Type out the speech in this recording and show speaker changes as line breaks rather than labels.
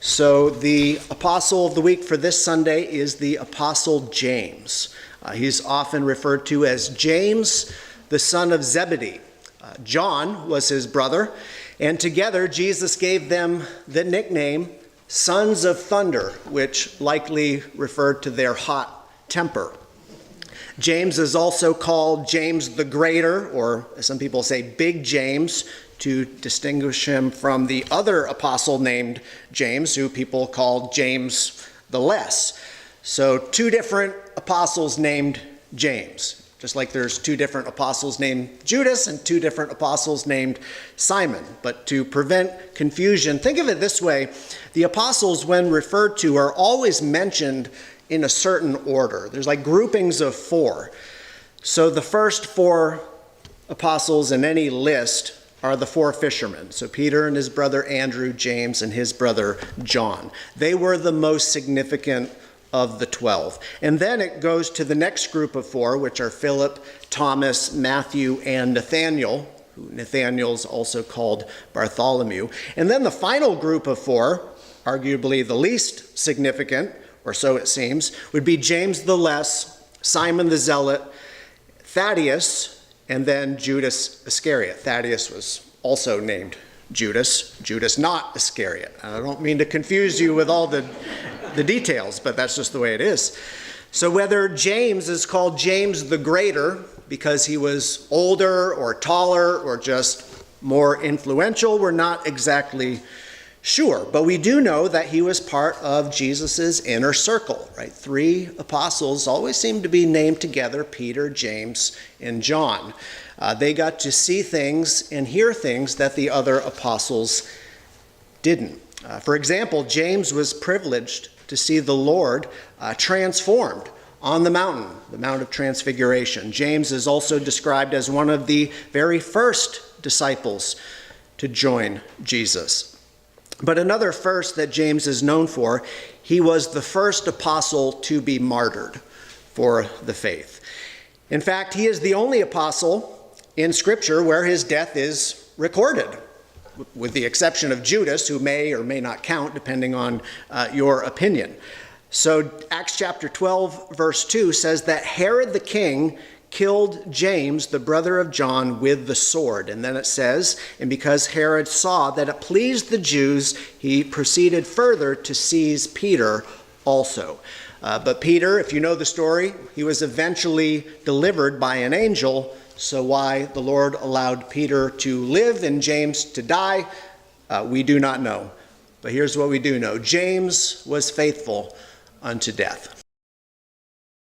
So the apostle of the week for this Sunday is the Apostle James. He's often referred to as James, the son of Zebedee. John was his brother, and together Jesus gave them the nickname Sons of Thunder, which likely referred to their hot temper. James is also called James the Greater, or as some people say, Big James, to distinguish him from the other apostle named James, who people called James the Less. So two different apostles named James, just like there's two different apostles named Judas and two different apostles named Simon. But to prevent confusion, think of it this way. The apostles, when referred to, are always mentioned in a certain order. There's like groupings of four. So the first four apostles in any list are the four fishermen. So Peter and his brother Andrew, James and his brother John. They were the most significant of the 12. And then it goes to the next group of four, which are Philip, Thomas, Matthew, and Nathaniel. Nathaniel's also called Bartholomew. And then the final group of four, arguably the least significant, or so it seems, would be James the Less, Simon the Zealot, Thaddeus, and then Judas Iscariot. Thaddeus was also named Judas not Iscariot. I don't mean to confuse you with all the details, but that's just the way it is. So whether James is called James the Greater because he was older or taller or just more influential, we're not exactly sure. But we do know that he was part of Jesus's inner circle, right? Three apostles always seem to be named together: Peter, James, and John. They got to see things and hear things that the other apostles didn't. For example, James was privileged to see the Lord transformed on the Mount of Transfiguration. James is also described as one of the very first disciples to join Jesus. But another first that James is known for, he was the first apostle to be martyred for the faith. In fact, he is the only apostle in Scripture where his death is recorded, with the exception of Judas, who may or may not count, depending on your opinion. So Acts chapter 12, verse 2 says that Herod the king killed James, the brother of John, with the sword. And then it says, and because Herod saw that it pleased the Jews, he proceeded further to seize Peter also. But Peter, if you know the story, he was eventually delivered by an angel. So why the Lord allowed Peter to live and James to die, we do not know. But here's what we do know. James was faithful unto death.